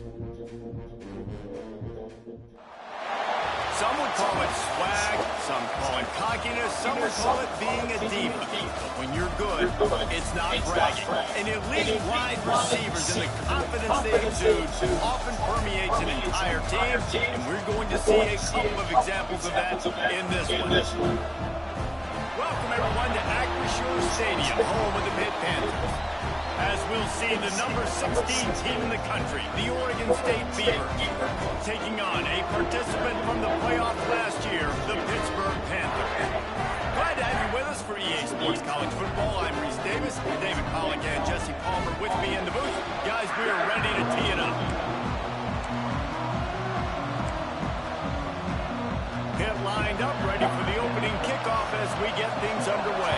Some would call it swag, some call it cockiness, some would call it being a diva. But when you're good, it's not bragging. And elite wide receivers and the confidence they exude often permeates an entire team, and we're going to see a couple of examples of that in this one. Welcome everyone to Acrisure Stadium, home of the Pitt Panthers. As we'll see the number 16 team in the country, the Oregon State Beavers, taking on a participant from the playoff last year, the Pittsburgh Panthers. Glad to have you with us for EA Sports College Football. I'm Reese Davis, David Pollock and Jesse Palmer with me in the booth. Guys, we are ready to tee it up. Pitt lined up, ready for the opening kickoff as we get things underway.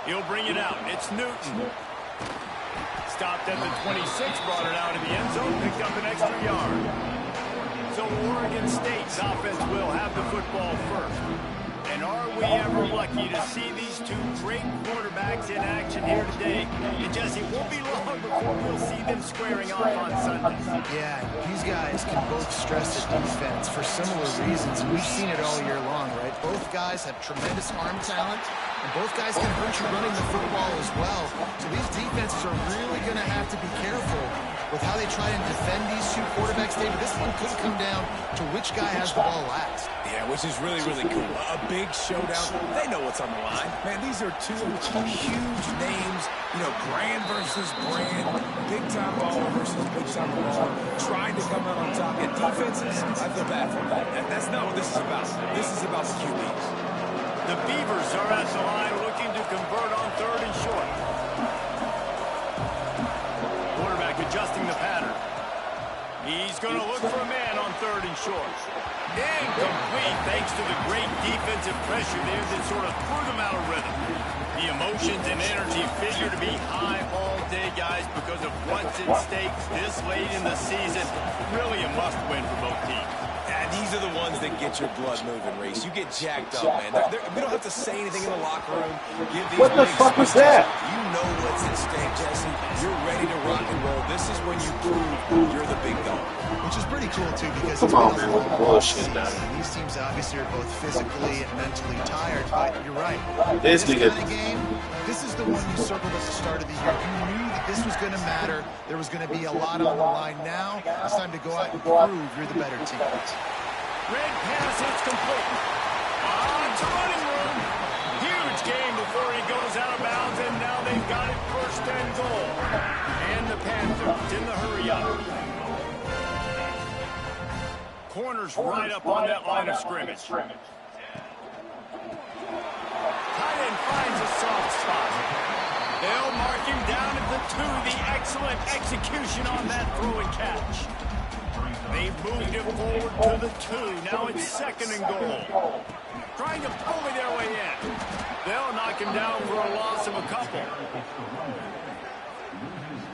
He'll bring it out. It's Newton. Stopped at the 26, brought it out of the end zone, picked up an extra yard. So Oregon State's offense will have the football first. And are we ever lucky to see these two great quarterbacks in action here today? And Jesse, it won't be long before we'll see them squaring off on Sunday. Yeah, these guys can both stress the defense for similar reasons. We've seen it all year long, right? Both guys have tremendous arm talent, and both guys can hurt you running the football as well. So these defenses are really going to have to be careful with how they try and defend these two quarterbacks. David, this one could come down to which guy has the ball last. Yeah, which is really, really cool. A big showdown. They know what's on the line. Man, these are two huge names. You know, brand versus brand. Big-time baller versus big-time baller. Trying to come out on top. And defenses, I feel bad for them. That's not what this is about. This is about the QBs. The Beavers are at the line looking to convert on 3rd and short. Quarterback adjusting the pattern. He's going to look for a man on 3rd and short. Incomplete thanks to the great defensive pressure there that sort of threw them out of rhythm. The emotions and energy figure to be high all day, guys, because of what's at stake this late in the season. Really a must-win for both teams. And these are the ones that get your blood moving, Reese. You get jacked up, man. We don't have to say anything in the locker room. What the fuck was that? You know what's at stake, Jesse. You're ready to rock and roll. This is when you prove you're the big dog. Which is pretty cool, too, because it's been a long season. These teams obviously are both physically and mentally tired, but you're right. This kind of game, this is the one you circled at the start of the year. You knew that this was going to matter. There was going to be a lot on the line. Now, it's time to go out and prove you're the better team. Red pass, it's complete. It's a running room. Huge game before he goes out of bounds, and now they've got it 1st and goal. And the Panthers in the hurry-up. Corners right up on that line of scrimmage. Tight end finds a soft spot. They'll mark him down at the 2. The excellent execution on that throw and catch. They've moved it forward to the 2. Now it's 2nd and goal. Trying to bully their way in. They'll knock him down for a loss of a couple.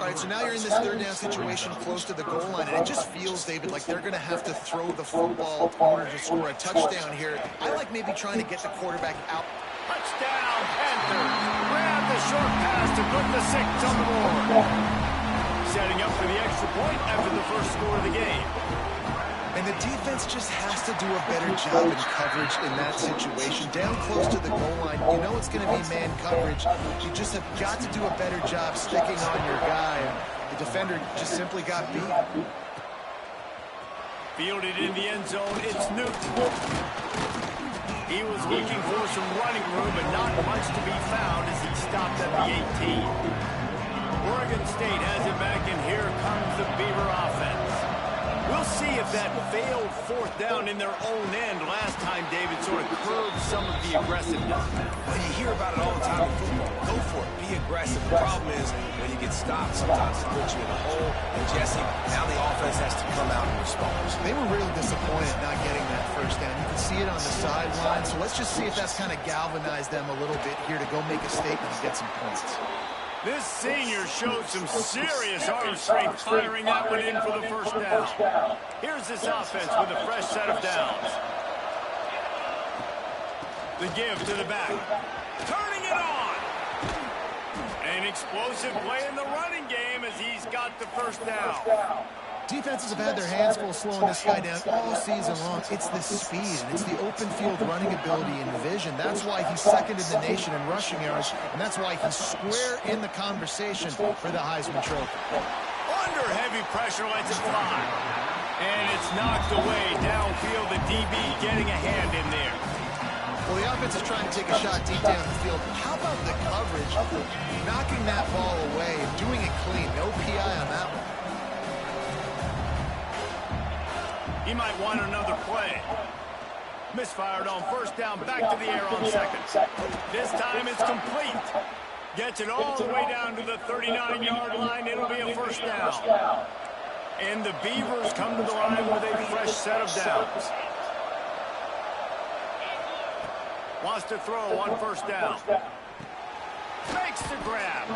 All right, so now you're in this 3rd down situation close to the goal line, and it just feels, David, like they're going to have to throw the football in order to score a touchdown here. I like maybe trying to get the quarterback out. Touchdown, Panthers. Grab the short pass to put the 6 on the board. Setting up for the extra point after the first score of the game. And the defense just has to do a better job in coverage in that situation. Down close to the goal line, you know it's going to be man coverage. You just have got to do a better job sticking on your guy. The defender just simply got beat. Fielded in the end zone, it's Newton. He was looking for some running room, but not much to be found as he stopped at the 18. Oregon State has it back, and here comes the Beaver offense. We'll see if that failed 4th down in their own end last time, David, sort of curbed some of the aggressiveness. Well, you hear about it all the time in football. Go for it. Be aggressive. The problem is when you get stopped, sometimes it puts you in a hole. And Jesse, now the offense has to come out and respond. They were really disappointed not getting that 1st down. You can see it on the sideline. So let's just see if that's kind of galvanized them a little bit here to go make a statement and get some points. This senior showed some serious arm strength firing that one in for the 1st down. Here's this offense with a fresh set of downs. The give to the back. Turning it on. An explosive play in the running game as he's got the first down. Defenses have had their hands full slowing this guy down all season long. It's the speed, and it's the open field running ability and vision. That's why he's second in the nation in rushing yards, and that's why he's square in the conversation for the Heisman Trophy. Under heavy pressure, lets it fly. And it's knocked away downfield. The DB getting a hand in there. Well, the offense is trying to take a shot deep down the field. How about the coverage? Knocking that ball away and doing it clean. No PI on that one. He might want another play. Misfired on first down, back to the air on second. This time it's complete. Gets it all the way down to the 39-yard line. It'll be a first down. And the Beavers come to the line with a fresh set of downs. Wants to throw on first down. Makes the grab.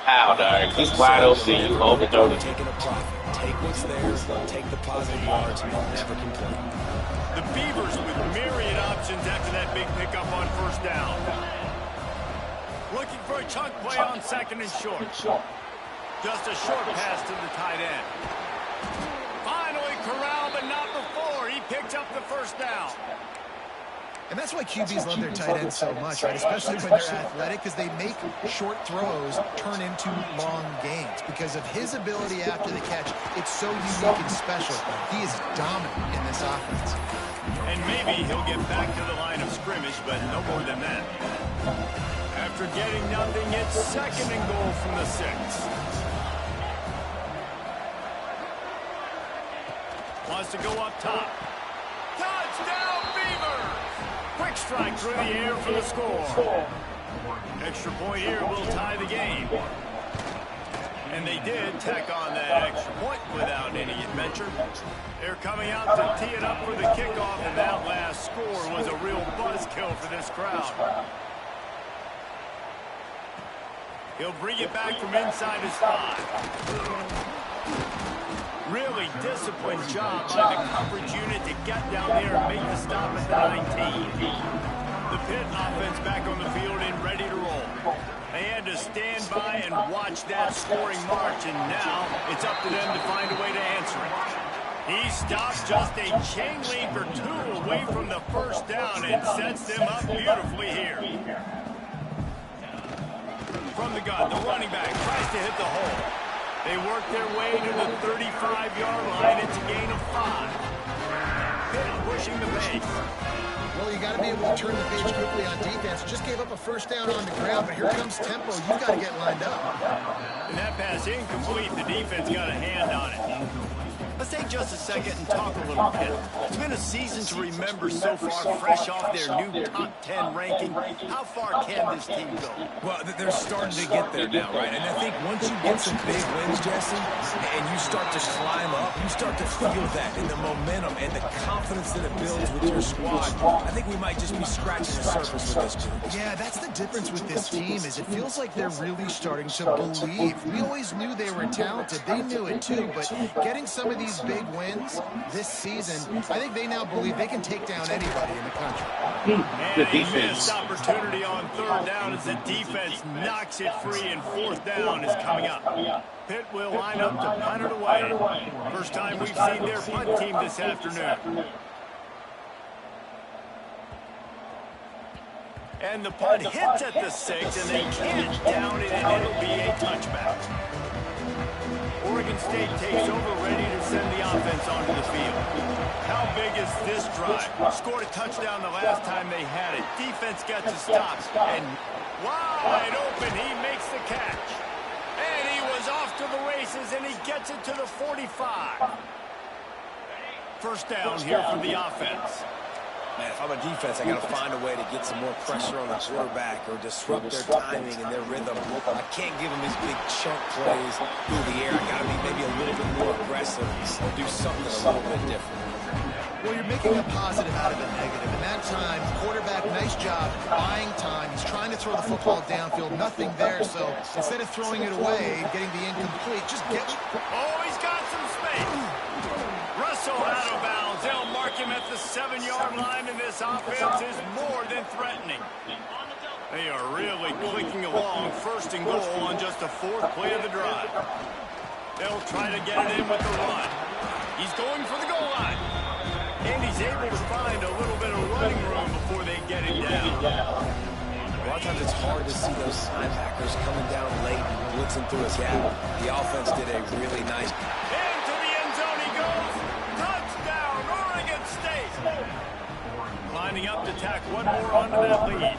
Ow, dog. He's wide open. Overthrow. Taking a profit. Take what's there, take the positive yards, and never complain. The Beavers with myriad options after that big pickup on first down. Looking for a chunk play on second and short. Just a short pass to the tight end. Finally corralled, but not before. He picked up the first down. And that's why QBs love their tight ends so much, right? Especially when they're athletic, because they make short throws turn into long gains. Because of his ability after the catch, it's so unique and special. He is dominant in this offense. And maybe he'll get back to the line of scrimmage, but no more than that. After getting nothing, it's second and goal from the 6. Wants to go up top. Touchdown, Beavers! Quick strike through the air for the score. Extra point here will tie the game. And they did tack on that extra point without any adventure. They're coming out to tee it up for the kickoff, and that last score was a real buzzkill for this crowd. He'll bring it back from inside his 5. Really disciplined job by the coverage unit to get down there and make the stop at the 19. The Pitt offense back on the field and ready to roll. They had to stand by and watch that scoring march, and now it's up to them to find a way to answer it. He stops just a chain link or 2 away from the first down and sets them up beautifully here. From the gun, the running back tries to hit the hole. They work their way to the 35-yard line. It's a gain of 5. Pitt pushing the pace. Well, you got to be able to turn the page quickly on defense. Just gave up a first down on the ground, but here comes tempo. You've got to get lined up. And that pass incomplete. The defense got a hand on it. Let's take just a second and talk a little bit. It's been a season to remember so far, fresh off their new top 10 ranking. How far can this team go? Well, they're starting to get there now, right? And I think once you get some big wins, Jesse, and you start to climb up, you start to feel that in the momentum and the confidence that it builds with your squad. I think we might just be scratching the surface with this group. Yeah, that's the difference with this team is it feels like they're really starting to believe. We always knew they were talented. They knew it too, but getting some of these big wins this season, I think they now believe they can take down anybody in the country. And a missed opportunity on third down as the defense knocks it free, and fourth down is coming up. Pitt will line up to punt it away. First time we've seen their punt team this afternoon. And the punt hits at the 6, and they can't down it, and it'll be a touchback. Oregon State takes over, ready to send the offense onto the field. How big is this drive? Scored a touchdown the last time they had it. Defense gets a stop, and wide open, he makes the catch. And he was off to the races, and he gets it to the 45. First down here for the offense. Man, if I'm a defense, I got to find a way to get some more pressure on the quarterback or disrupt their timing and their rhythm. I can't give them these big chunk plays through the air. I got to be maybe a little bit more aggressive or do something a little bit different. Well, you're making a positive out of a negative. And that time, quarterback, nice job buying time. He's trying to throw the football downfield. Nothing there. So instead of throwing it away and getting the incomplete, just get... Oh, he's got some space. Russell out of bounds. They'll mark him at at the 7-yard line, and this offense is more than threatening. They are really clicking along, 1st and goal on just the 4th play of the drive. They'll try to get it in with the run. He's going for the goal line. And he's able to find a little bit of running room before they get him down. A lot of times it's hard to see those linebackers coming down late and blitzing through a gap. The offense did a really nice. Into the end zone he goes. Touchdown, Oregon State. Lining up to tack one more onto that lead.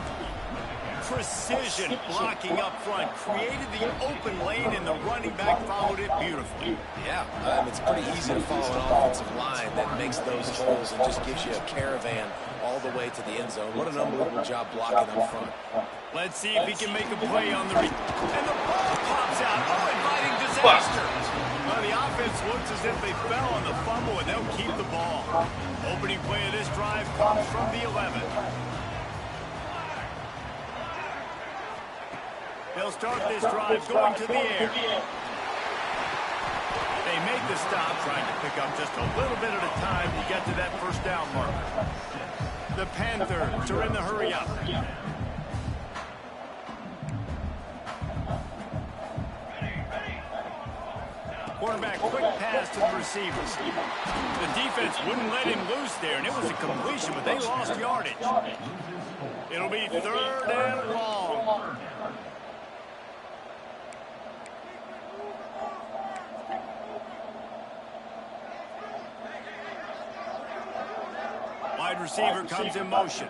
Precision blocking up front created the open lane, and the running back followed it beautifully. Yeah, it's pretty easy to follow an offensive line that makes those holes and just gives you a caravan all the way to the end zone. What an unbelievable job blocking up front. Let's see if he can make a play on the and the ball pops out. Oh, inviting disaster. Well, the offense looks as if they fell on the fumble, and they'll keep the ball. Opening play of this drive comes from the 11. They'll start this drive going to the air. They make the stop, trying to pick up just a little bit at a time to get to that 1st down marker. The Panthers are in the hurry up. Quarterback, quick pass to the receivers. The defense wouldn't let him loose there, and it was a completion, but they lost yardage. It'll be 3rd and long. Wide receiver comes in motion.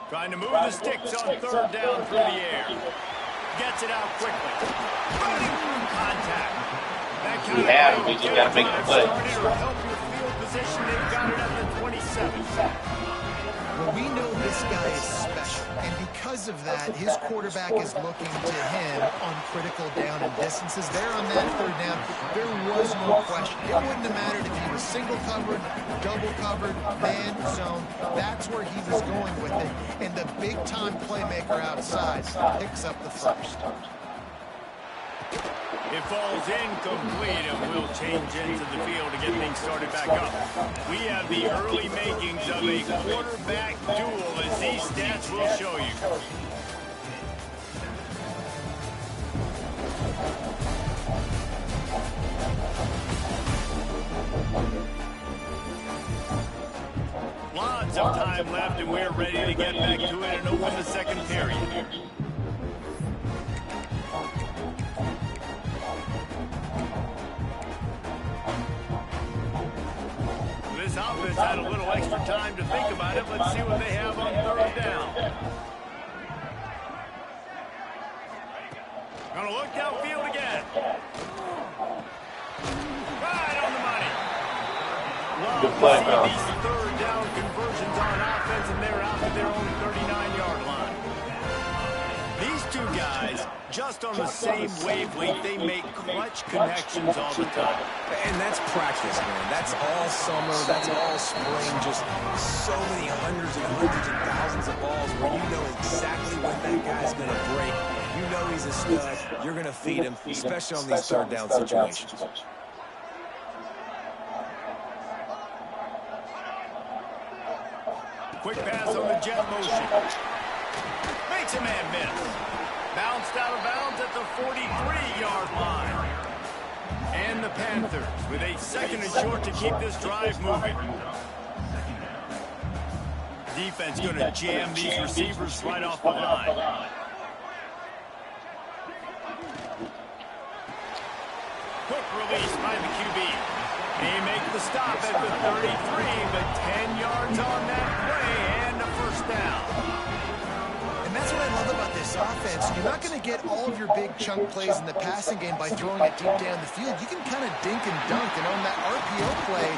Trying to move the sticks on 3rd down through the air. Gets it out quickly. Running through contact. That kind of we just got to make the play. Help your field position. They've got it at the 27. Well, we know this guy is special, and because of that, his quarterback is looking to him on critical down and distances. There on that 3rd down, there was no question. It wouldn't have mattered if he was single covered, double covered, man, zone. That's where he was going with it, and the big-time playmaker outside picks up the 1st. It falls incomplete, and we'll change into the field to get things started back up. We have the early makings of a quarterback duel, as these stats will show you. Lots of time left, and we're ready to get back to it and open the 2nd period. This offense had a little extra time to think about it. Let's see what they have on 3rd down. Gonna look downfield again. Right on the money. Love to see these 3rd down conversions on offense, and they're out to their own 39-yard line. These two guys, just on the same wavelength, they make clutch connections all the time. And that's practice, man. That's all summer. That's all spring. Just so many hundreds and thousands of balls where you know exactly when that guy's going to break. You know he's a stud. You're going to feed him, especially on these 3rd down situations. Quick pass on the jet motion. Makes a man miss. Bounced out of bounds at the 43-yard line. And the Panthers with a 2nd and short to keep this drive moving. Defense going to jam these receivers right off the line. Quick release by the QB. They make the stop at the 33, but 10 yards on that play and a 1st down. And that's what I love about this offense. You're not going to get all of your big chunk plays in the passing game by throwing it deep down the field. You can kind of dink and dunk, and on that RPO play,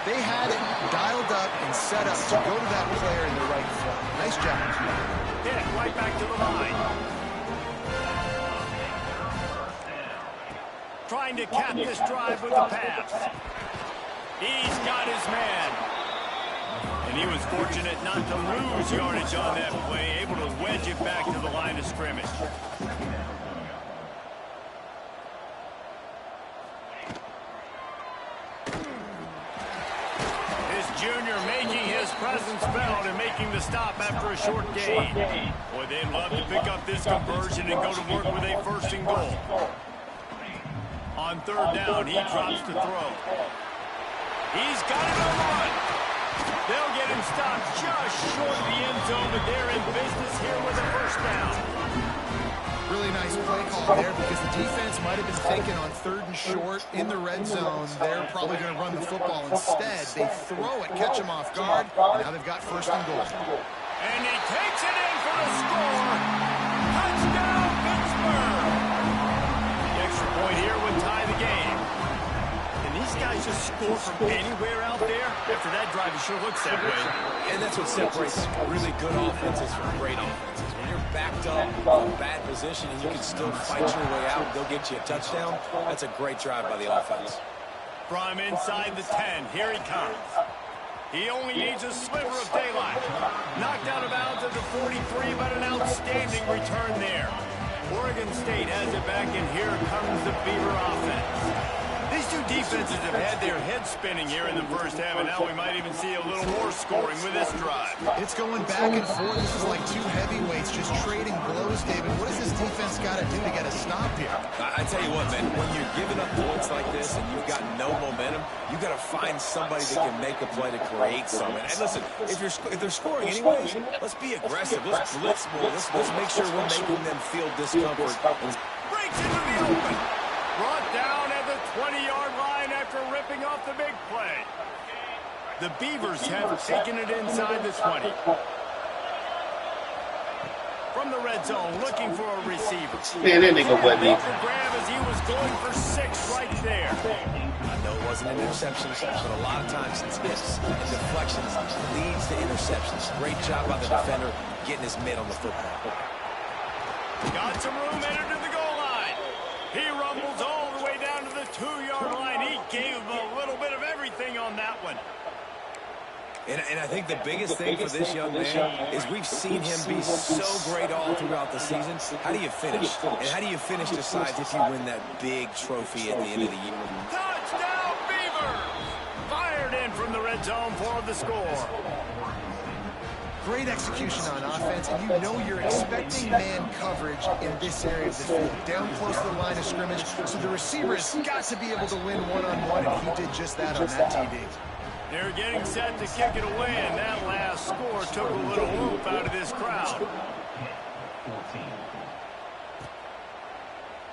they had it dialed up and set up to go to that player in the right foot. Nice job. Hit right back to the line. Trying to cap this drive with a pass. He's got his man. And he was fortunate not to lose yardage on that play, able to wedge it back to the line of scrimmage. This presence felt in making the stop after a short gain. Boy, they'd love to pick up this conversion and go to work with a 1st and goal. On 3rd down, he drops to throw. He's got it on the run. They'll get him stopped just short of the end zone, but they're in business here with a 1st down. Really nice play call there because the defense might have been thinking on 3rd and short in the red zone. They're probably going to run the football. Instead, they throw it, catch them off guard, and now they've got 1st and goal. And he takes it in for the score. Touchdown, Pittsburgh. The extra point here would tie the game. And these guys just score from anywhere out there. After that drive, it sure looks that way. And that's what separates really good offenses from great offenses. When you're backed up in a bad position and you can still fight your way out and go get you a touchdown, that's a great drive by the offense. From inside the 10, here he comes. He only needs a sliver of daylight. Knocked out of bounds at the 43, but an outstanding return there. Oregon State has it back, and here comes the Beaver offense. These two defenses have had their heads spinning here in the 1st half, and now we might even see a little more scoring with this drive. It's going back and forth. This is like two heavyweights just trading blows, David. What does this defense got to do to get a stop here? I tell you what, man, when you're giving up points like this and you've got no momentum, you've got to find somebody that can make a play to create something. And listen, if they're scoring anyways, let's be aggressive. Let's blitz more. Let's make sure we're making them feel discomfort. Breaks into the open. Brought down at the 20-yard line after ripping off the big play. The Beavers have taken it inside the 20. From the red zone, looking for a receiver. Man, that nigga wasn't. Grab as he was going for 6 right there. I know it wasn't an interception, but a lot of times it's hits and deflections leads to interceptions. Great job by the defender getting his mitt on the football. Got some room, entered to the goal line. He rumbles all the way down to the 2-yard line. He gave him a little bit of everything on that one. And I think the biggest thing for this young man is we've seen him be so great all throughout the season. How do you finish? And how do you finish decides if you win that big trophy at the end of the year. Touchdown, Beavers! Fired in from the red zone for the score. Great execution on offense, and you know you're expecting man coverage in this area of the field. Down close to the line of scrimmage, so the receiver has got to be able to win one-on-one, and he did just that on that TD. They're getting set to kick it away, and that last score took a little whoop out of this crowd.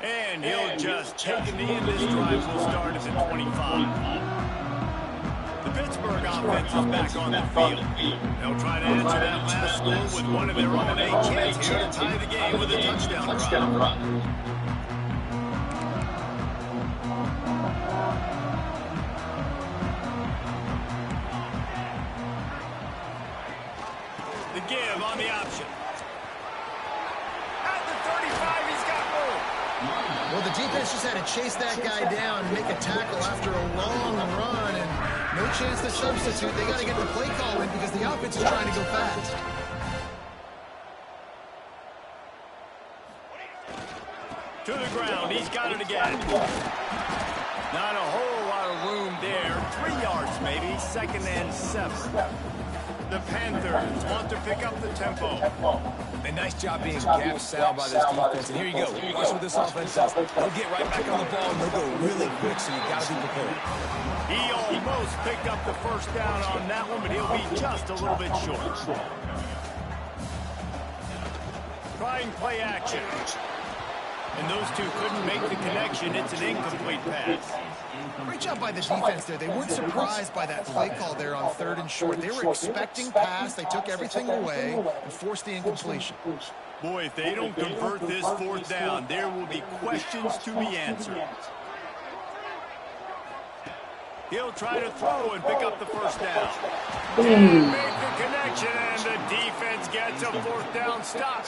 And he'll just take it in. This drive will start at the 25. The Pittsburgh offense is back on the field. They'll try to answer that last score with one of their own. A chance here to tie the game with a touchdown run. The give on the option. At the 35, he's got room. Well, the defense just had to chase that guy down and make a tackle after a long run, and no chance to substitute. They got to get the play call in because the offense is trying to go fast. To the ground, he's got it again. Not a whole lot of room there. 3 yards maybe, 2nd and 7. The Panthers want to pick up the tempo. A nice job being gap sound by this defense. And here you go. Watch what this offense does. They'll get right back on the ball, and they'll go really quick, so you got to be prepared. He almost picked up the 1st down on that one, but he'll be just a little bit short. Trying play action. And those two couldn't make the connection. It's an incomplete pass. Great job by the defense there. They weren't surprised by that play call there on 3rd and short. They were expecting pass. They took everything away and forced the incompletion. Boy, if they don't convert this 4th down, there will be questions to be answered. He'll try to throw and pick up the 1st down. And make the connection, and the defense gets a 4th down stop.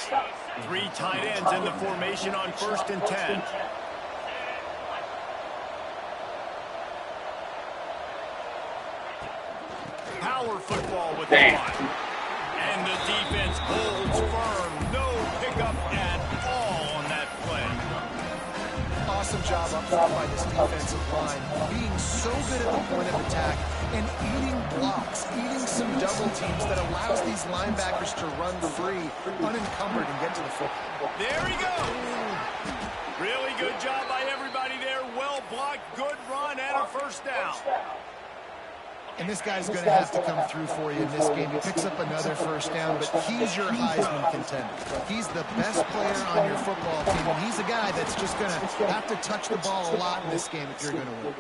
3 tight ends in the formation on 1st and 10. Power football with the line. And the defense holds firm. No pickup at all on that play. Awesome job up front by this defensive line, being so good at the point of attack and eating blocks, eating some double teams that allows these linebackers to run free, unencumbered, and get to the football. There he goes. Really good job by everybody there. Well blocked, good run, and a first down. And this guy's going to have to come through for you in this game. He picks up another first down, but he's your Heisman contender. He's the best player on your football team, and he's a guy that's just going to have to touch the ball a lot in this game if you're going to win.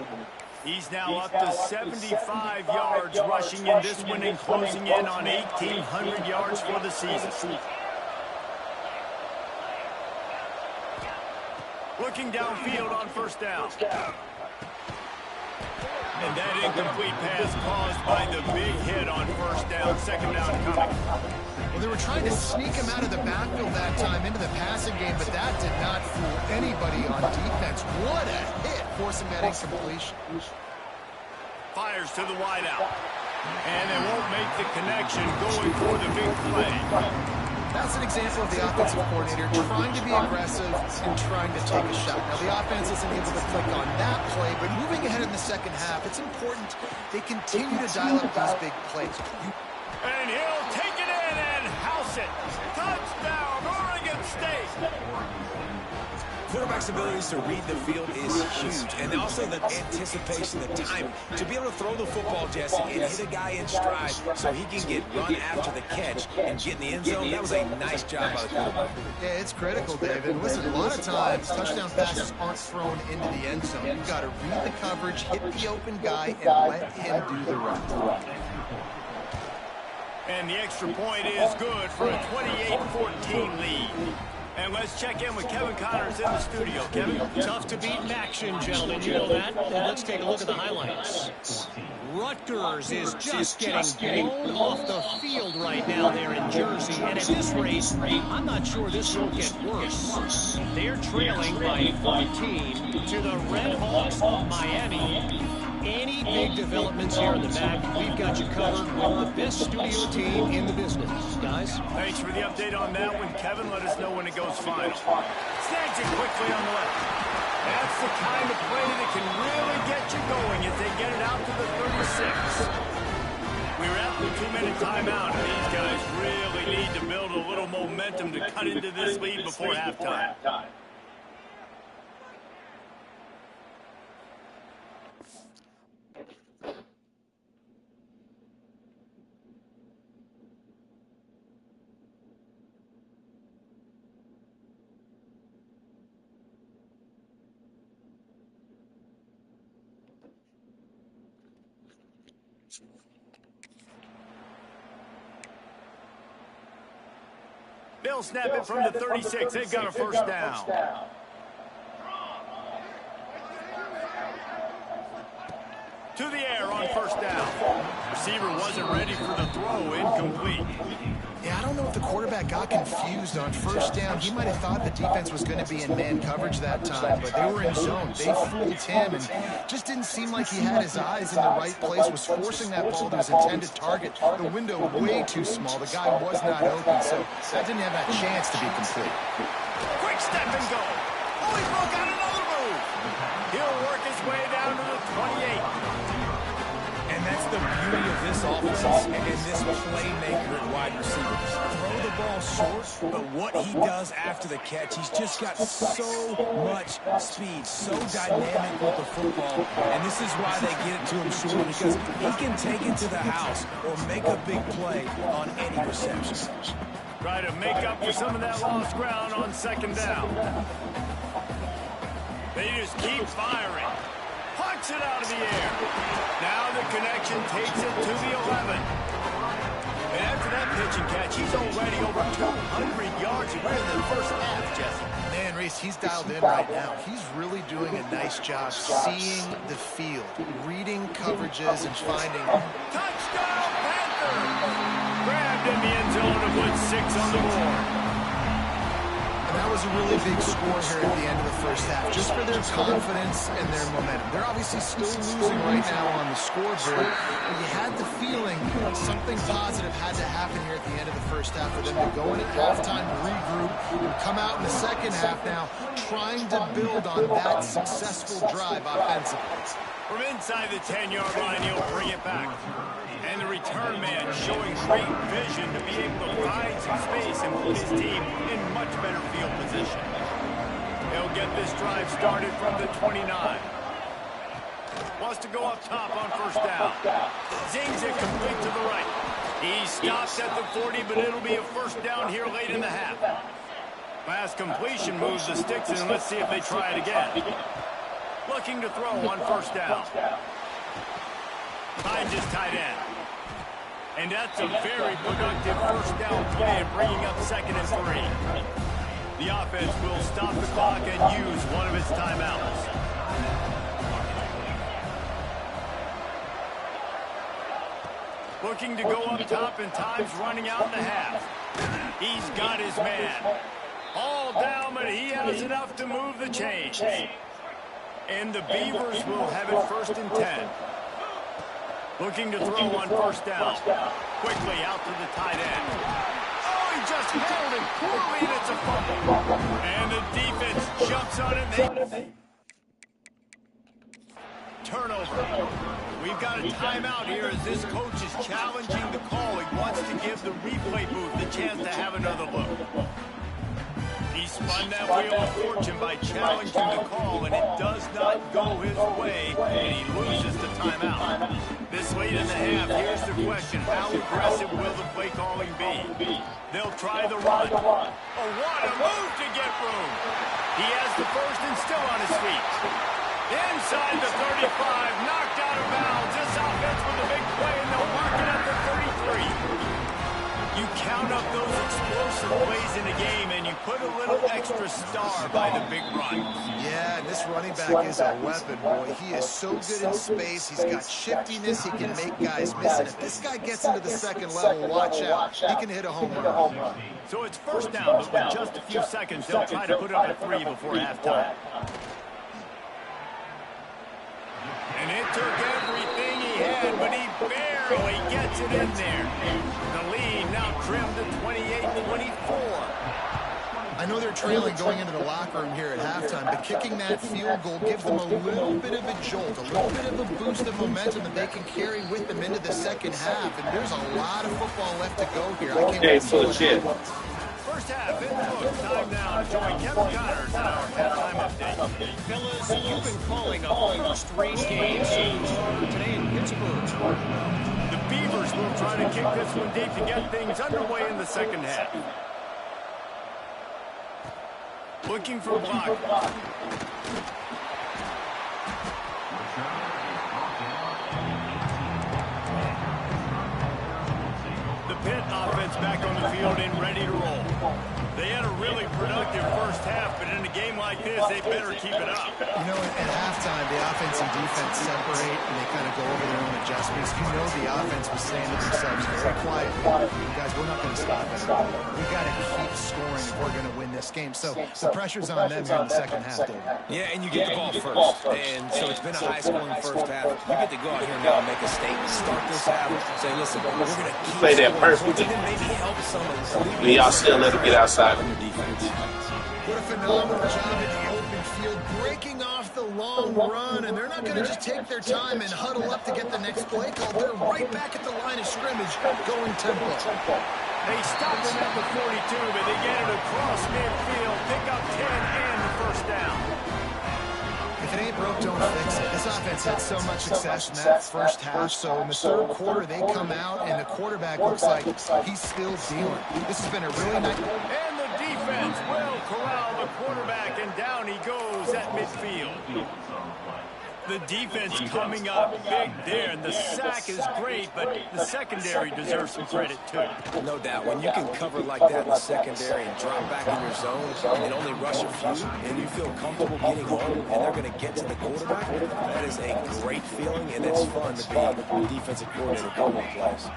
He's now up to 75 yards rushing in this one and closing in on 1,800 yards for the season. Looking downfield on first down. And that incomplete pass caused by the big hit on first down. Second down coming. Well, they were trying to sneak him out of the backfield that time into the passing game, but that did not fool anybody on defense. What a hit, forcing that incompletion. Fires to the wideout. And they won't make the connection going for the big play. That's an example of the offensive coordinator trying to be aggressive and trying to take a shot. Now, the offense isn't able to click on that play, but moving ahead in the second half, it's important they continue to dial up these big plays. And he'll take it in and house it. Touchdown, Oregon State. Quarterback's abilities to read the field is huge, and also the anticipation, the timing. To be able to throw the football, Jesse, and hit a guy in stride so he can get run after the catch and get in the end zone, that was a nice job by the quarterback. Yeah, it's critical, David. Listen, a lot of times, touchdown passes aren't thrown into the end zone. You've got to read the coverage, hit the open guy, and let him do the rest. And the extra point is good for a 28-14 lead. And let's check in with Kevin Connors in the studio. Kevin? Tough to beat in action, gentlemen. You know that. And let's take a look at the highlights. Rutgers is just getting blown off the field right now there in Jersey. And at this rate, I'm not sure this will get worse. They're trailing by 14 to the Red Hawks of Miami. Any big developments here in the MAC, we've got you covered with the best studio team in the business. Guys? Thanks for the update on that one, Kevin. Let us know when it goes final. Snags it quickly on the left. That's the kind of play that can really get you going if they get it out to the 36. We were at the 2-minute timeout, and these guys really need to build a little momentum to cut into this lead before halftime. They'll snap it from the 36. They've got a first down. To the air on first down. Receiver wasn't ready for the throw. Incomplete. Yeah, I don't know if the quarterback got confused on first down. He might have thought the defense was going to be in man coverage that time, but they were in zone. They fooled him and just didn't seem like he had his eyes in the right place, was forcing that ball to his intended target. The window way too small. The guy was not open, so that didn't have that chance to be complete. Quick step and go. Oh, he broke out another move. He'll work his way down to the 28. And that's the beauty of this offense and this playmaker at wide receiver. Throw the ball short, but what he does after the catch, he's just got so much speed, so dynamic with the football. And this is why they get it to him short, because he can take it to the house or make a big play on any reception. Try to make up for some of that lost ground on second down. They just keep firing. Punch it out of the air. Now the connection takes it to the 11. And after that pitch and catch, he's already over 200 yards in the first half, Jesse. Man, Reese, he's dialed in right now. He's really doing a nice job seeing the field, reading coverages and finding. Touchdown, Panthers! Grabbed in the end zone to put 6 on the board. And that was a really big score here at the end of the first half, just for their confidence and their momentum. They're obviously still losing right now on the scoreboard, but you had the feeling something positive had to happen here at the end of the first half for them to go in at halftime, regroup, and come out in the second half now trying to build on that successful drive offensively. From inside the 10-yard line, he'll bring it back. And the return man showing great vision to be able to find some space and put his team in much better field position. He'll get this drive started from the 29. Wants to go up top on first down. Zings it complete to the right. He stops at the 40, but it'll be a first down here late in the half. Last completion moves the sticks in. Let's see if they try it again. Looking to throw on first down. Finds his tight end. And that's a very productive first down play and bringing up 2nd and 3. The offense will stop the clock and use one of its timeouts. Looking to go up top, and time's running out in the half. He's got his man. All down, but he has enough to move the chains. And the Beavers will have it 1st and 10. Looking to throw on first down. Quickly out to the tight end. Oh, he just handled it poorly, and it's a fumble. And the defense jumps on it. Turnover. We've got a timeout here as this coach is challenging the call. He wants to give the replay booth the chance to have another look. He spun that wheel of fortune by challenging the call, and it does not go his way, and he loses the timeout. This late in the half, here's the question. How aggressive will the play calling be? They'll try the run. Oh, what a move to get room. He has the first and still on his feet. Inside the 35, knocked out of bounds. This offense with a big play, and they'll mark it at the 33. You count up those explosive plays in a game, and you put a little extra star by the big run. Yeah, and this running back is a weapon, boy. He is so good in space. He's got shiftiness. He can make guys miss. And if this guy gets into the second level, watch out. He can hit a home run. So it's first down, but with just a few seconds, they'll try to put up a 3 before halftime. And it took everything he had, but he barely gets it in there. The lead now trimmed to 28-24. I know they're trailing going into the locker room here at halftime, but kicking that field goal gives them a little bit of a jolt, a little bit of a boost of momentum that they can carry with them into the second half. And there's a lot of football left to go here. I can't wait to see what happens. First half in the books. Time now to join Kevin Connors in our halftime update. Fellas, you've been calling a first-rate game today in Pittsburgh. The Beavers will try to kick this one deep to get things underway in the second half. Looking for block. The Pitt offense back on the field and ready to roll. They had a really productive first half, but in a game like this, they better keep it up. You know, at halftime, the offense and defense separate, and they kind of go over their own adjustments. You know the offense was saying to themselves very quietly, guys, we're not going to stop it. We've got to keep scoring if we're going to win this game. So the pressure's on them here in the second half, David. Yeah, and you get the ball first. And so it's been a high-scoring first half. You get to go out here now and make a statement. Start this half. Say, listen, we're going to keep Play that And perfectly. then maybe help some of Y'all still let him get outside. on your defense. What a phenomenal job in the open field, breaking off the long run, and they're not going to just take their time and huddle up to get the next play call. They're right back at the line of scrimmage, going tempo. They stop him at the 42, but they get it across midfield, pick up 10 and the first down. If it ain't broke, don't fix it. This offense had so much success in that first half, so in the third quarter, they come out, and the quarterback looks like he's still dealing. This has been a really nice... And the defense will corral the quarterback, and down he goes at midfield. The defense coming up big there, and the sack is great, but the secondary deserves some credit, too. No doubt. When you can cover like that in the secondary and drop back in your zone and only rush a few, and you feel comfortable getting home, and they're going to get to the quarterback, that is a great feeling, and it's fun to be a defensive coordinator calling plays.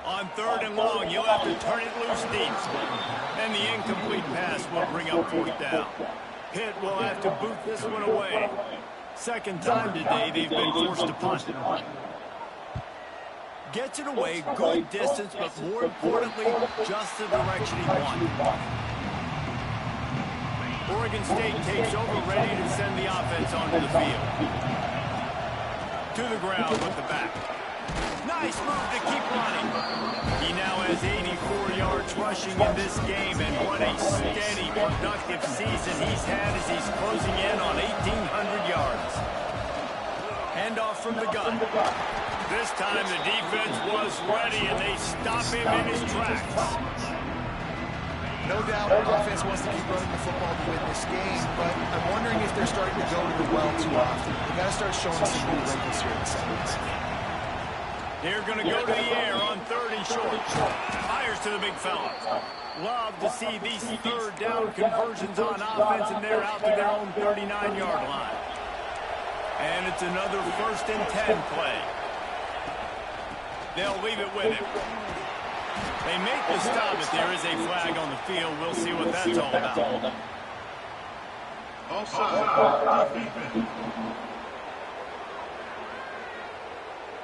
On 3rd and long, you'll have to turn it loose deep. And the incomplete pass will bring up 4th down. Pitt will have to boot this one away. Second time today they've been forced to punt. Gets it away, good distance, but more importantly, just the direction he wanted. Oregon State takes over, ready to send the offense onto the field. To the ground with the back. Nice move to keep running. He now has 84 yards rushing in this game, and what a steady, productive season he's had as he's closing in on 1,800 yards. Handoff from the gun. This time the defense was ready, and they stop him in his tracks. No doubt the offense wants to keep running the football to win this game, but I'm wondering if they're starting to go to the well too often. They've got to start showing some new wrinkles here in the second. They're going to go to the air on 3rd and short. Fires to the big fella. Love to see these 3rd down conversions on offense, and they're out to their own 39-yard line. And it's another 1st and 10 play. They'll leave it with him. They make the stop, but there is a flag on the field. We'll see what that's all about.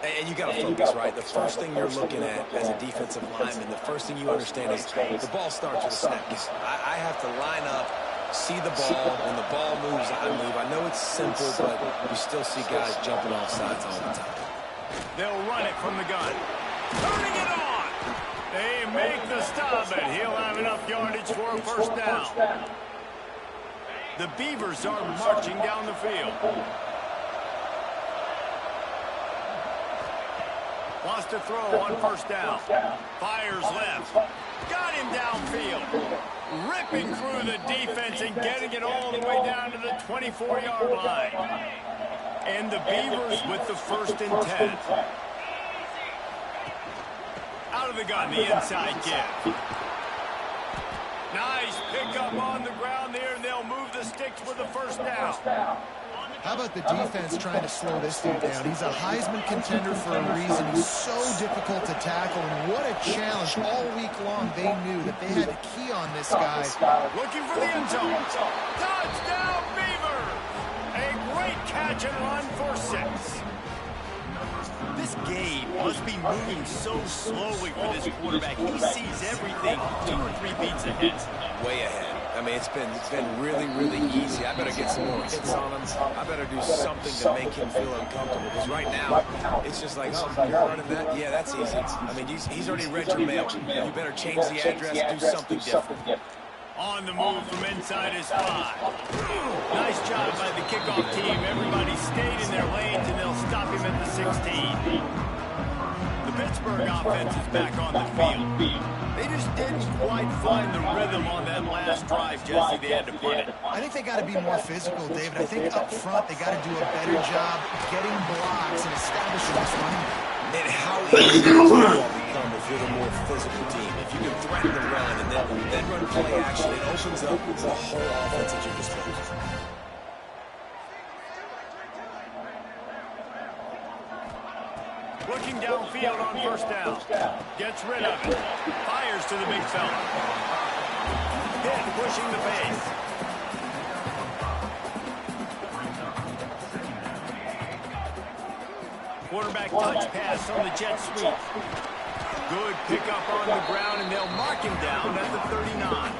And you got to focus, right? The first thing you're looking at as a defensive lineman, the first thing you understand is the ball starts with a snap. I have to line up, see the ball. When the ball moves, I move. I know it's simple, but you still see guys jumping off sides all the time. They'll run it from the gun. Turning it on. They make the stop, and he'll have enough yardage for a 1st down. The Beavers are marching down the field. Wants to throw on 1st down. Fires left. Got him downfield. Ripping through the defense and getting it all the way down to the 24-yard line. And the Beavers with the 1st and 10. Out of the gun, the inside give. Nice pickup on the ground there, and they'll move the sticks with the 1st down. How about the defense trying to slow this dude down? He's a Heisman contender for a reason. He's so difficult to tackle, and what a challenge. All week long, they knew that they had to key on this guy. Looking for the end zone. Touchdown, Beavers! A great catch and run for 6. This game must be moving so slowly for this quarterback. He sees everything 2 or 3 beats ahead. Way ahead. I mean, it's been really, really easy. I better get some more hits on him. I better do something to make him feel uncomfortable. Because right now, it's just like, oh, you're running that? Yeah, that's easy. I mean, he's already read your mail. You better change the address, do something different. On the move from inside his 5. Nice job by the kickoff team. Everybody stayed in their lanes, and they'll stop him at the 16. The Pittsburgh offense is back on the field. They just didn't quite find the rhythm on that last drive, Jesse. They had to put it. I think they got to be more physical, David. I think up front they got to do a better job getting blocks and establishing this running game. And how easy does football become if you're the more physical team? If you can threaten the run and then run play action, it opens up the whole offense at your disposal. Looking downfield on 1st down. Gets rid of it. Fires to the big fella. Pitt pushing the pace. Quarterback touch pass on the jet sweep. Good pickup on the ground, and they'll mark him down at the 39.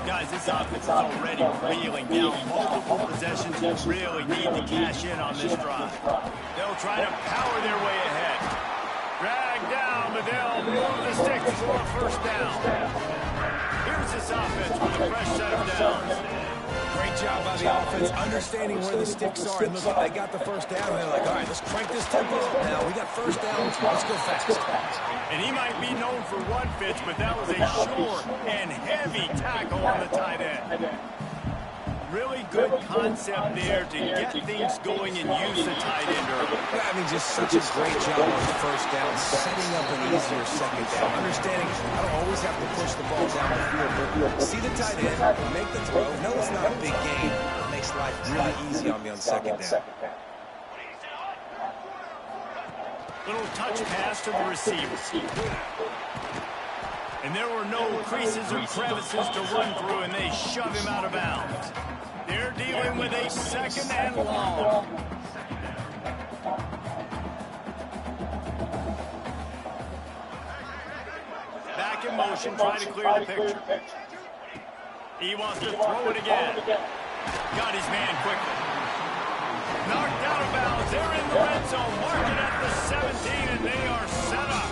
Guys, this offense is already reeling down. Multiple possessions will really need to cash in on this drive. They'll try to power their way ahead. Drag down, but they'll move the sticks for a 1st down. Here's this offense with a fresh set of downs. Great job by the offense, understanding where the sticks are. And look, they got the 1st down, and they're like, all right, let's crank this tempo up now. We got 1st down, let's go fast. And he might be known for run fits, but that was a sure and heavy tackle on the tight end. Really good concept there to get things going and use the tight end early. I mean, just such a great job on the 1st down, setting up an easier 2nd down. Understanding I don't always have to push the ball down the field, but see the tight end, make the throw. No, it's not a big game. It makes life really easy on me on 2nd down. Little touch pass to the receiver. And there were no creases or crevices to run through, and they shove him out of bounds. They're dealing with a 2nd and long. Back in motion, trying to clear the picture. He wants to throw it again. Got his man quickly. Knocked out of bounds. They're in the red zone. Marking at the 17, and they are set up.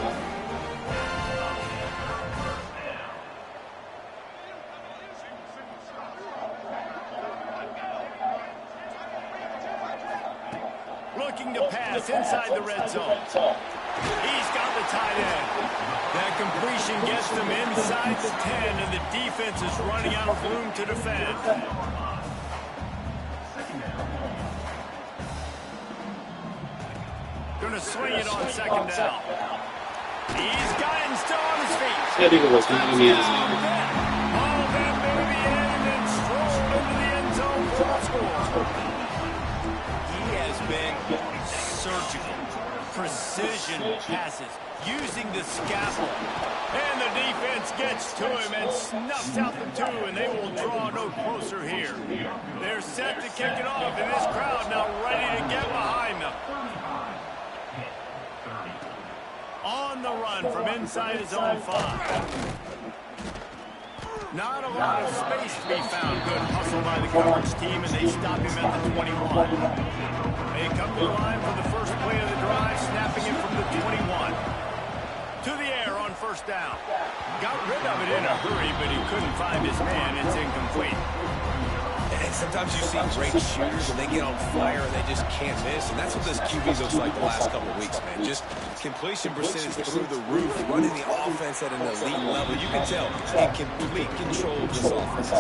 Looking to pass inside the red zone. He's got the tight end. That completion gets them inside the 10, and the defense is running out of room to defend. Going to swing it on 2nd down. He's got him still on his feet. Yeah, they was All that baby in and strolled into the end zone for a score. He has been surgical. Precision passes, using the scaffold. And the defense gets to him and snuffs out the 2, and they will draw no closer here. They're set to kick it off, and this crowd now ready to get behind them. On the run from inside his own 5. Not a lot of space to be found. Good hustle by the coverage team, and they stop him at the 21. They come to the line for the first play of the drive, snapping it from the 21. To the air on 1st down. Got rid of it in a hurry, but he couldn't find his man. It's incomplete. And sometimes you see great shooters and they get on fire and they just can't miss. And that's what this QB looks like the last couple of weeks, man. Just completion percentage through the roof, running the offense at an elite level. You can tell in complete control of this offense.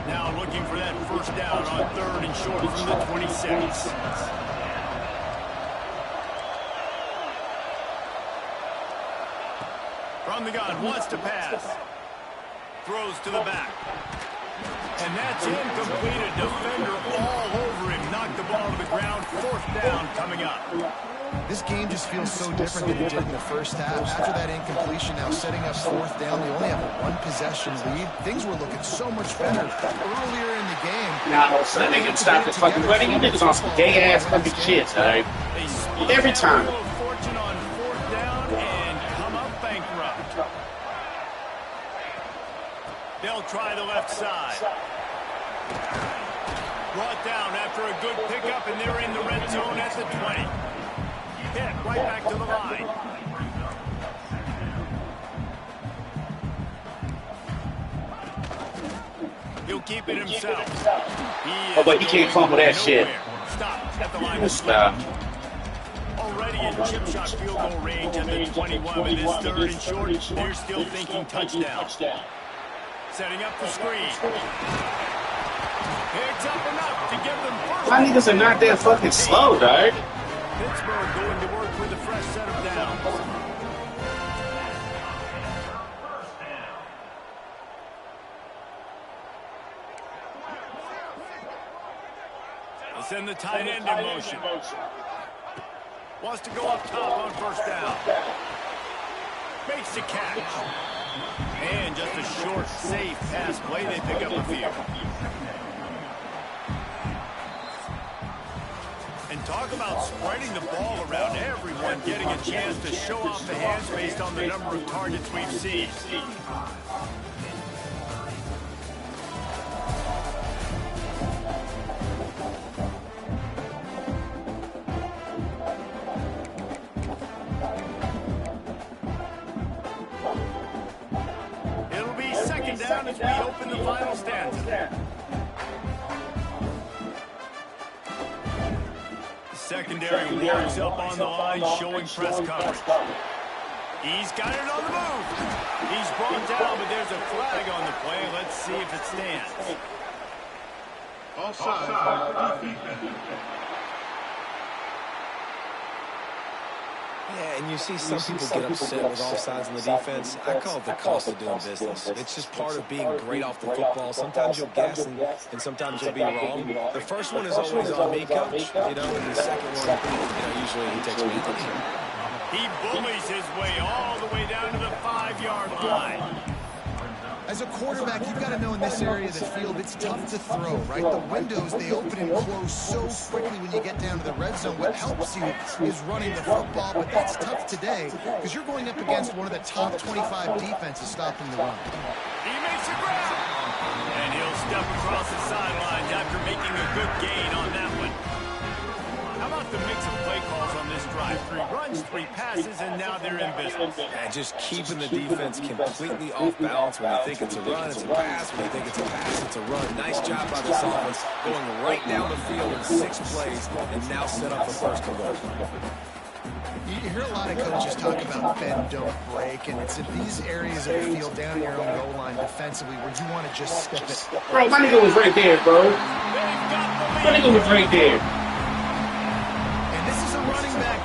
Now looking for that 1st down on 3rd and short from the 26. From the gun, wants to pass. Throws to the back. And that's incomplete. A defender all over him. Knocked the ball to the ground. 4th down coming up. This game just feels so different than it did in the first half. After that incompletion, now setting up 4th down, they only have a 1-possession lead. Things were looking so much better earlier in the game. Now all of a sudden they can stop this fucking running. You niggas on some gay ass fucking shit, alright? Every time. Fortune on 4th down and come up bankrupt. They'll try the left side. Brought down after a good pickup, and they're in the red zone at the 20. Pitt right back to the line. He'll keep it himself. Oh, but he can't fumble that shit. Stop at the line. Stop. Already in chip shot field goal range at the 21 with his 3rd and short. They're still thinking touchdown. Setting up the screen. Picks up enough to give them first. My niggas are not that fucking slow, dog. Pittsburgh going to work with a fresh set of downs. They'll send the tight end in motion. Wants to go up top on 1st down. Makes the catch. And just a short, safe pass play. They pick up a few. And talk about spreading the ball around, everyone getting a chance to show off the hands based on the number of targets we've seen. It'll be 2nd down as we open the final stanza. Secondary walks up on the line, showing press coverage. He's got it on the move. He's brought down, but there's a flag on the play. Let's see if it stands. Offside. Yeah, and you see some people get upset with offsides on the defense. I call it the cost of doing business. It's just part of being great off the football. Sometimes you'll guess and sometimes you'll be wrong. The first one is always on me, Coach. You know, and the second one, usually he takes me into the game. He bullies his way all the way down to the 5-yard line. As a quarterback, you've got to know in this area of the field, it's tough to throw, right? The windows, they open and close so quickly when you get down to the red zone. What helps you is running the football, but that's tough today because you're going up against one of the top 25 defenses stopping the run. He makes a grab, and he'll step across the sidelines after making a good gain on that one. How about the mix of play calls on this drive? 3 runs, 3 passes, and now they're in business. And just keeping the defense completely off balance. When you think it's a run, it's a pass. When you think it's a pass, it's a run. Nice job by this offense, going right down the field in 6 plays, and now set up for first conversion. You hear a lot of coaches talk about bend, don't break, and it's in these areas of the field down your own goal line defensively where you want to just step it. Bro, my nigga was right there, bro. My nigga was right there.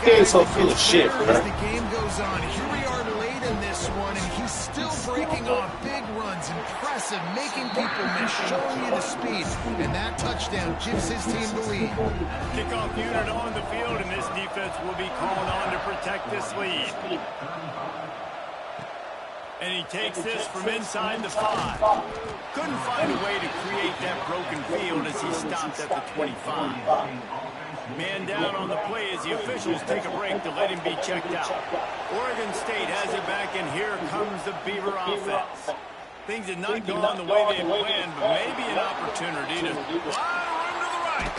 He's so full of shit, bro. As the game goes on, here we are late in this one, and he's still breaking off big runs. Impressive, making people miss, showing you the speed. And that touchdown gives his team the lead. Kickoff unit on the field, and this defense will be called on to protect this lead. And he takes this from inside the 5. Couldn't find a way to create that broken field as he stopped at the 25. Man down on the play as the officials take a break to let him be checked out. Oregon State has it back, and here comes the Beaver offense. Things had not gone the way they had planned, but maybe an opportunity to fire him to the right.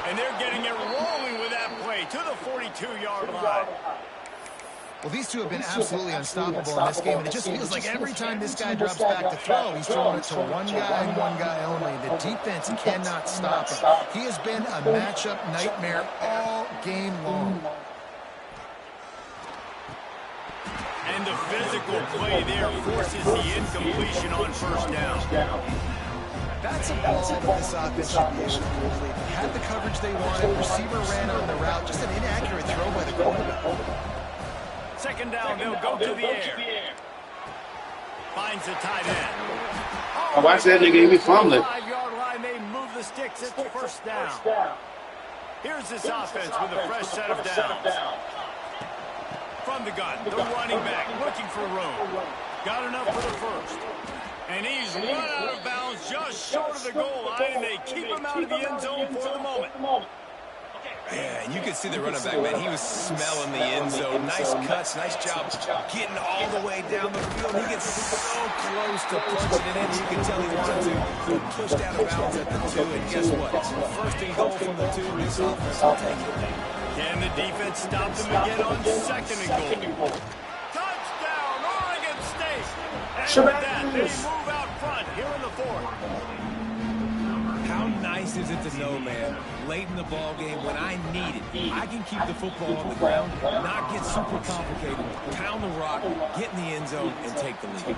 And they're getting it rolling with that play to the 42-yard line. Well, these two have been absolutely unstoppable in this game, and it just feels like every time this guy drops back to throw, he's throwing it to one guy and one guy only. The defense cannot stop him. He has been a matchup nightmare all game long. And the physical play there forces the incompletion on first down. That's a ball that this offense should be able to complete. Had the coverage they wanted, receiver ran on the route, just an inaccurate throw by the quarterback. Second down, they'll go to the air. Finds the tight end. I watched that nigga, he be fumbling. 5-yard line, they move the sticks at the first down. Here's this offense with a fresh set of downs. From the gun, the running back looking for room. Got enough for the first. And he's run out of bounds just short of the goal line, and they keep him out of the end zone for the moment. Yeah, and you could see the running back, man. He was smelling the end zone. Nice cuts, nice job getting all the way down the field. He gets so close to punching it in. You can tell he wanted to push out of bounds at the 2. And guess what? First and goal from the 2. This offense will take it. Can the defense stop them again on second and goal? Touchdown, Oregon State! And with that, they move out front here in the 4th. How nice is it to know, man, late in the ball game when I need it, I can keep the football on the ground, not get super complicated, pound the rock, get in the end zone, and take the lead.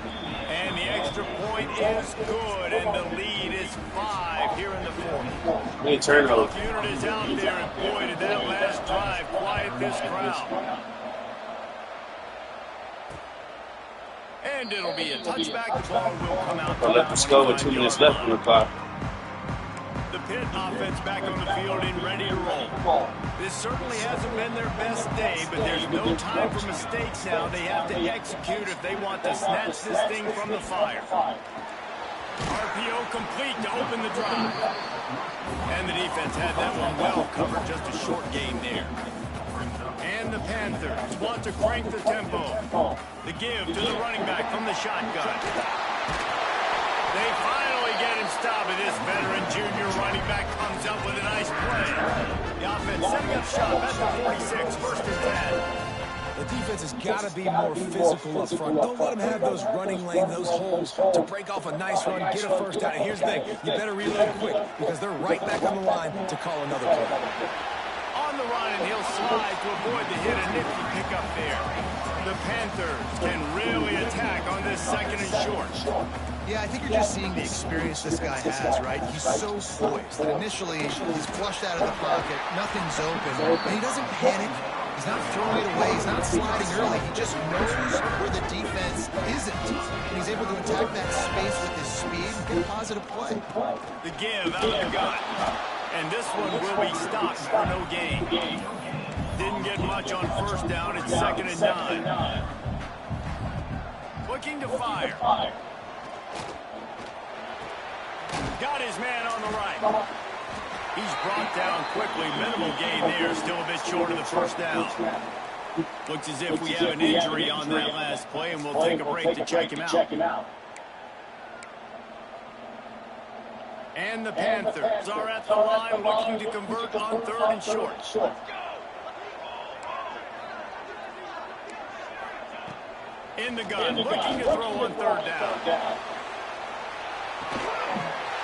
And the extra point is good, and the lead is 5 here in the 4th. Hey, turnover. The unit is out there, and boy, did that last drive quiet this crowd. And it'll be a touchback. The ball will come out. I'll let this go with 2 minutes left on the clock. The Pitt offense back on the field and ready to roll. This certainly hasn't been their best day, but there's no time for mistakes now. They have to execute if they want to snatch this thing from the fire. RPO complete to open the drive. And the defense had that one well covered, just a short gain there. And the Panthers want to crank the tempo. The give to the running back from the shotgun. They finally get him stopped, and this veteran junior running back comes up with a nice play. The offense setting up shop at the 46, first and 10. The defense has got to be more physical up front. Don't let them have those running lanes, those holes to break off a nice run, get a first down. And here's the thing, you better reload quick because they're right back on the line to call another play. On the run, and he'll slide to avoid the hit, a nifty pickup there. The Panthers can really attack on this second and short. Yeah, I think you're just seeing the experience this guy has, right? He's so poised. And initially, he's flushed out of the pocket. Nothing's open. And he doesn't panic. He's not throwing it away. He's not sliding early. He just knows where the defense isn't. And he's able to attack that space with his speed and get a positive play. The give out of the gun. And this one will be stopped for no gain. Didn't get much on first down. It's 2nd and 9. Looking to fire. Got his man on the right. He's brought down quickly. Minimal gain there. Still a bit short of the first down. Looks as if we have an injury on that last play, and we'll take a break to check him out. And the Panthers are at the line looking to convert on 3rd and short. In the gun, looking to throw on 3rd down.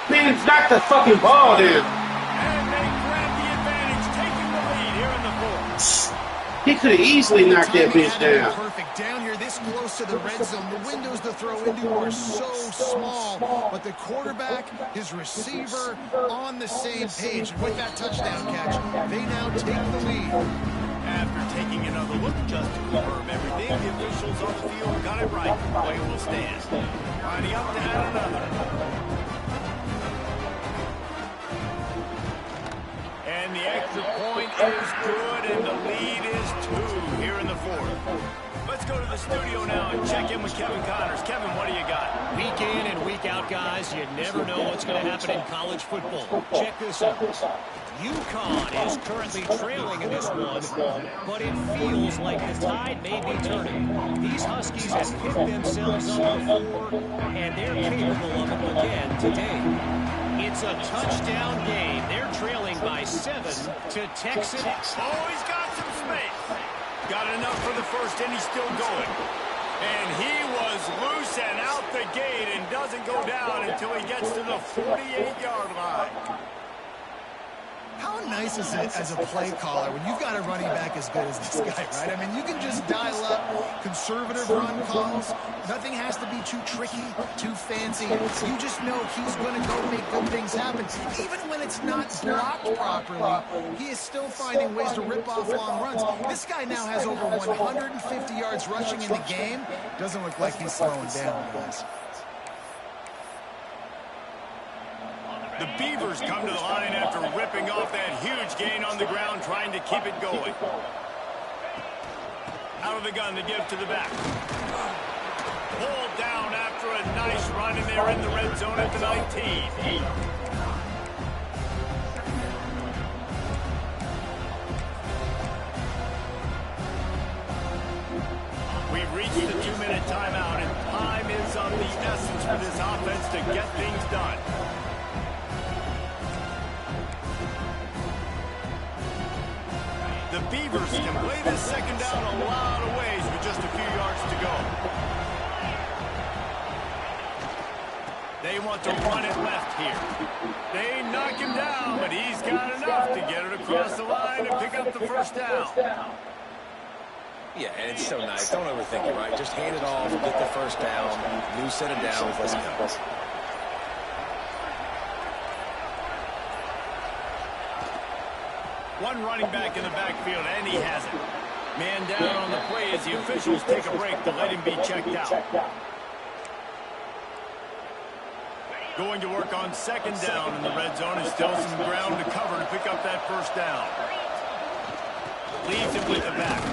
Man, knock the fucking ball down. And they grab the advantage, taking the lead here in the 4th. He could have easily knocked that bitch down. Perfect. Down here this close to the red zone. The windows to throw into are so small. But the quarterback, his receiver, on the same page. And with that touchdown catch, they now take the lead. After taking another look just to confirm everything, the officials on the field got it right. Play will stand. Lining up to add another. And the extra point is good, and the lead is 2 here in the 4th. Let's go to the studio now and check in with Kevin Connors. Kevin, what do you got? Week in and week out, guys, you never know what's going to happen in college football. Check this out. UConn is currently trailing in this one, but it feels like the tide may be turning. These Huskies have picked themselves up before, and they're capable of it again today. It's a touchdown game. They're trailing by 7 to Texas. Oh, he's got some space. Got enough for the first, and he's still going. And he was loose and out the gate and doesn't go down until he gets to the 48-yard line. How nice is it as a play caller when you've got a running back as good as this guy, right? I mean, you can just dial up conservative run calls. Nothing has to be too tricky, too fancy. You just know he's going to go make good things happen. Even when it's not blocked properly, he is still finding ways to rip off long runs. This guy now has over 150 yards rushing in the game. Doesn't look like he's slowing down, guys. The Beavers come to the line after ripping off that huge gain on the ground, trying to keep it going. Out of the gun, the give to the back. Pulled down after a nice run, and they're in the red zone at the 19. We've reached the 2-minute timeout, and time is of the essence for this offense to get things done. The Beavers can play this second down a lot of ways with just a few yards to go. They want to run it left here. They knock him down, but he's got enough to get it across the line and pick up the first down. Yeah, and it's so nice. Don't overthink it, right? Just hand it off, get the first down, new set of downs, let's go. One running back in the backfield, and he has it. Man down on the play as the officials take a break to let him be checked out. Going to work on second down in the red zone, and still some ground to cover to pick up that first down. Leaves him with the back.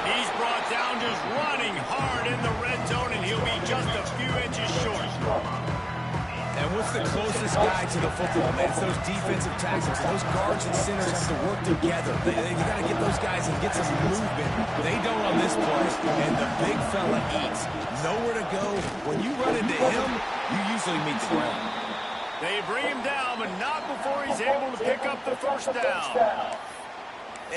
He's brought down, just running hard in the red zone, and he'll be just a few inches short. And what's the closest guy to the football, man? It's those defensive tackles. Those guards and centers have to work together. They got to get those guys and get some movement. They don't on this play, and the big fella eats. Nowhere to go. When you run into him, you usually meet the ground. They bring him down, but not before he's able to pick up the first down.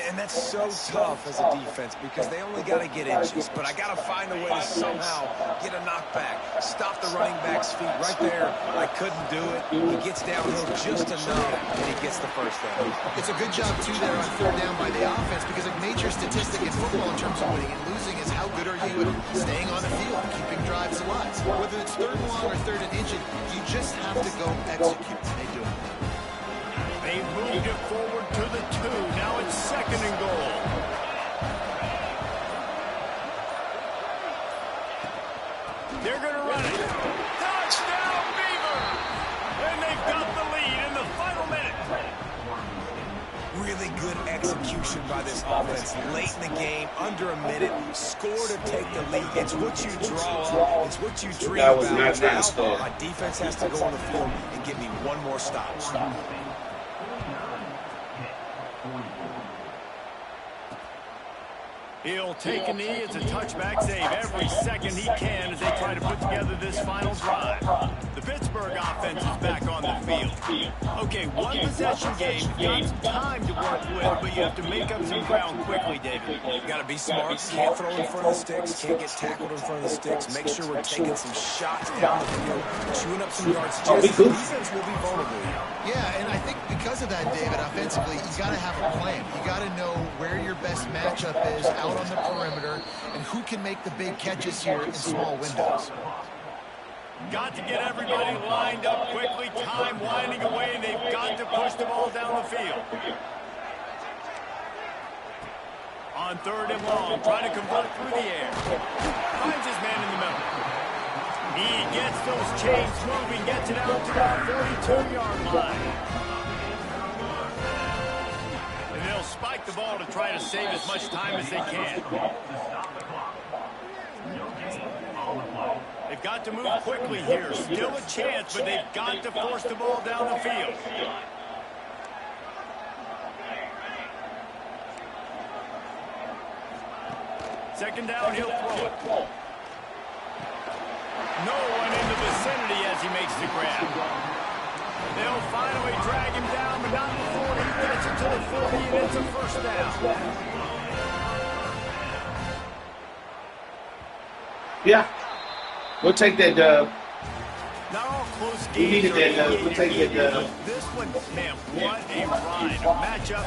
And that's so tough as a defense because they only got to get inches. But I got to find a way to somehow get a knockback, stop the running back's feet right there. I couldn't do it. He gets downhill just enough, and he gets the first down. It's a good job, too, there on third down by the offense because a major statistic in football in terms of winning and losing is how good are you at staying on the field, keeping drives alive. Whether it's third and long or third and inches, you just have to go execute. They do it. They moved it forward to the 2. Now it's second and goal. They're going to run it. Touchdown, Beavers! And they've got the lead in the final minute. Really good execution by this offense late in the game, under a minute, score to take the lead. It's what you draw up. It's what you dream That was about. not trying to score. My defense has to go on the field and give me one more stop. He'll take a knee. It's a touchback save every second he can as they try to put together this final drive. The Pittsburgh offense is back on the field. Okay, one possession game. Got some time to work with, but you have to make up some ground quickly, David. You got to be smart. Can't throw in front of the sticks. Can't get tackled in front of the sticks. Make sure we're taking some shots down the field, chewing up some yards. Defense will be vulnerable here. Yeah, and I think because of that, David, offensively, you got to have a plan. You got to know where your best matchup is out on the perimeter and who can make the big catches here in small windows. Got to get everybody lined up quickly. Time winding away, and they've got to push the ball down the field. On 3rd and long, trying to convert through the air. Finds his man in the middle. He gets those chains moving, gets it out to the 42-yard line. And they'll spike the ball to try to save as much time as they can. They've got to move quickly here. Still a chance, but they've got to force the ball down the field. Second down, he'll throw it. No one in the vicinity as he makes the grab. They'll finally drag him down, but not before he gets it to the 40, and it's a first down. Yeah. We'll take that dub. Not all close games. We needed that dub. We'll take that dub. This one, man, what a ride. A matchup.